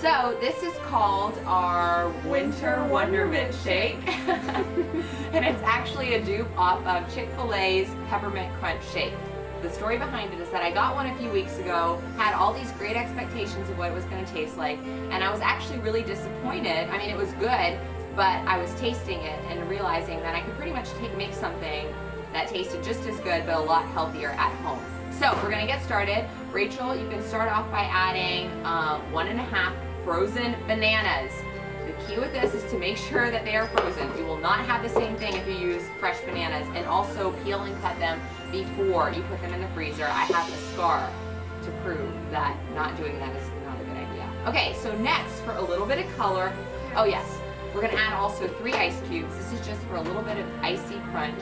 So this is called our Winter Wondermint Shake. And it's actually a dupe off of Chick-fil-A's Peppermint Crunch Shake. The story behind it is that I got one a few weeks ago, had all these great expectations of what it was going to taste like, and I was actually really disappointed. I mean, it was good, but I was tasting it and realizing that I could pretty much make something that tasted just as good but a lot healthier at home. So we're going to get started. Rachel, you can start off by adding 1.5 frozen bananas. The key with this is to make sure that they are frozen. You will not have the same thing if you use fresh bananas, and also peel and cut them before you put them in the freezer. I have a scar to prove that not doing that is not a good idea. Okay, so next, for a little bit of color, oh yes, we're going to add also 3 ice cubes. This is just for a little bit of icy crunch.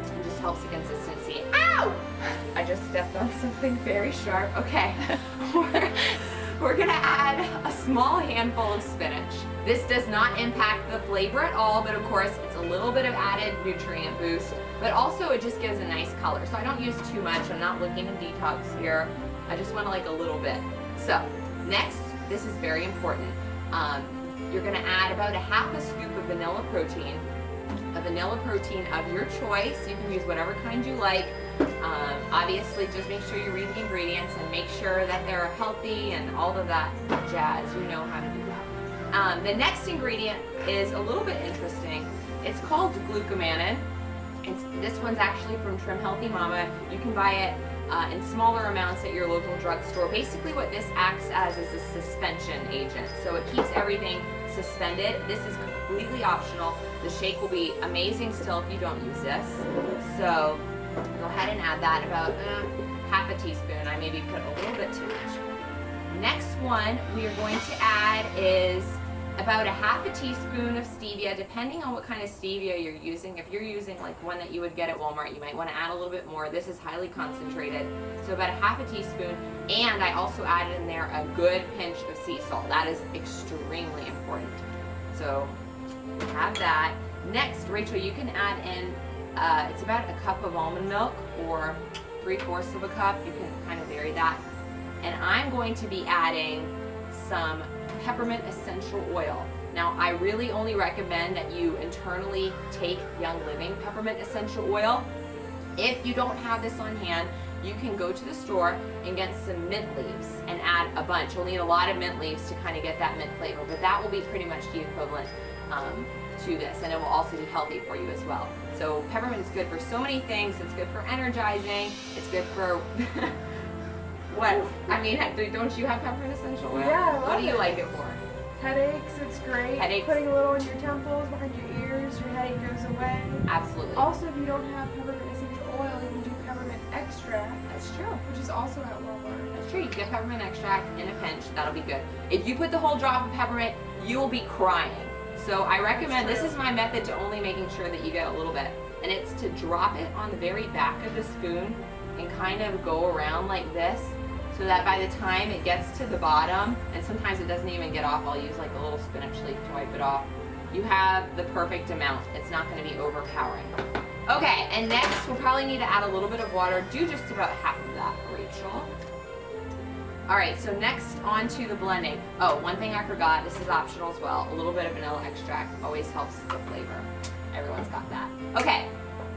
It just helps the consistency. Ow! I just stepped on something very sharp. Okay, we're going to add a small handful of spinach. This does not impact the flavor at all, but of course it's a little bit of added nutrient boost, but also it just gives a nice color. So I don't use too much. I'm not looking to detox here. I just want like a little bit. So next, this is very important. You're going to add about 1/2 scoop of vanilla protein. A vanilla protein of your choice. You can use whatever kind you like. Obviously, just make sure you read the ingredients and make sure that they're healthy and all of that jazz. You know how to do that. The next ingredient is a little bit interesting. It's called glucomannan. This one's actually from Trim Healthy Mama. You can buy it in smaller amounts at your local drugstore. Basically what this acts as is a suspension agent. So it keeps everything suspended. This is completely optional. The shake will be amazing still if you don't use this. So go ahead and add that, about 1/2 teaspoon. I maybe put a little bit too much. Next one we are going to add is about 1/2 teaspoon of stevia, depending on what kind of stevia you're using. If you're using like one that you would get at Walmart, you might want to add a little bit more. This is highly concentrated, so about 1/2 teaspoon. And I also added in there a good pinch of sea salt. That is extremely important. So have that. Next, Rachel, you can add in, it's about 1 cup of almond milk, or 3/4 of a cup. You can kind of vary that. And I'm going to be adding some peppermint essential oil. Now, I really only recommend that you internally take Young Living peppermint essential oil. If you don't have this on hand, you can go to the store and get some mint leaves and add a bunch. You'll need a lot of mint leaves to kind of get that mint flavor, but that will be pretty much the equivalent to this, and it will also be healthy for you as well. So peppermint is good for so many things. It's good for energizing. It's good for what? I mean, don't you have peppermint essential oil? Yeah, I love What do you it. like it for? Headaches, it's great. Headaches. Putting a little in your temples, behind your ears, your headache goes away. Absolutely. Also, if you don't have peppermint essential oil, you can do peppermint extract, That's true. which is also at Walmart. That's true. You can get peppermint extract in a pinch. That'll be good. If you put the whole drop of peppermint, you will be crying. So I recommend, this is my method to only making sure that you get a little bit. And it's to drop it on the very back of the spoon and kind of go around like this, so that by the time it gets to the bottom, and sometimes it doesn't even get off, I'll use like a little spinach leaf to wipe it off. You have the perfect amount. It's not going to be overpowering. Okay, and next we'll probably need to add a little bit of water. Do just about 1/2 of that, Rachel. Alright, so next on to the blending. Oh, one thing I forgot, this is optional as well. A little bit of vanilla extract always helps the flavor. Everyone's got that. Okay,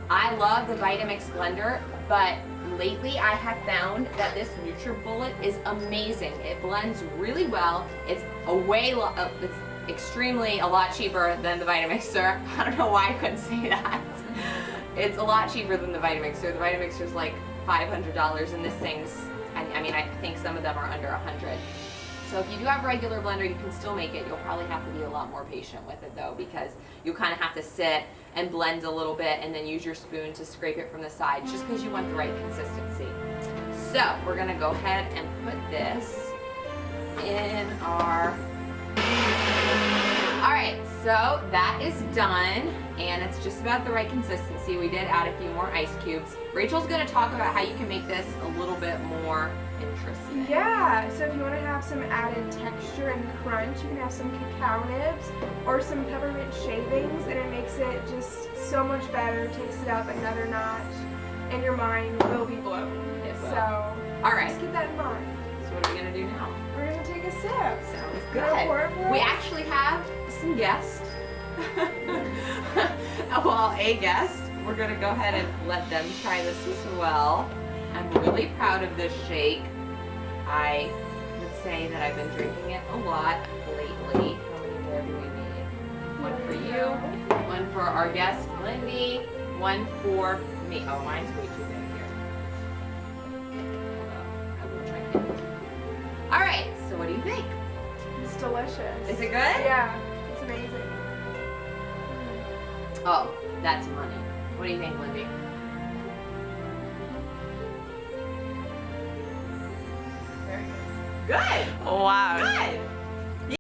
I love the Vitamix blender, but lately I have found that this NutriBullet is amazing. It blends really well. It's it's extremely a lot cheaper than the Vitamixer. I don't know why I couldn't say that. It's a lot cheaper than the Vitamixer. The Vitamixer's like $500, and this thing's, I mean, I think some of them are under 100. So if you do have a regular blender, you can still make it. You'll probably have to be a lot more patient with it though, because you'll kind of have to sit and blend a little bit and then use your spoon to scrape it from the sides, just because you want the right consistency. So we're gonna go ahead and put this in our, all right, so that is done, and it's just about the right consistency. We did add a few more ice cubes. Rachel's gonna talk about how you can make this a little bit more interesting. Yeah, so if you want to have some added texture and crunch, you can have some cacao nibs or some peppermint shavings, and it makes it just so much better, takes it up another notch, and your mind will be blown. It will. So, all right. just keep that in mind. So what are we gonna do now? We're going to take a sip. Sounds Good. Horrible. We actually have some guests. Well, a guest. We're gonna go ahead and let them try this as well. I'm really proud of this shake. I would say that I've been drinking it a lot lately. How many more do we need? One for you, one for our guest, Lindy, one for me. Oh, mine's way too big here. I will drink it. All right, so what do you think? It's delicious. Is it good? Yeah, it's amazing. Oh, that's money. What do you think, Lindy? Very good. Good. Wow. Good.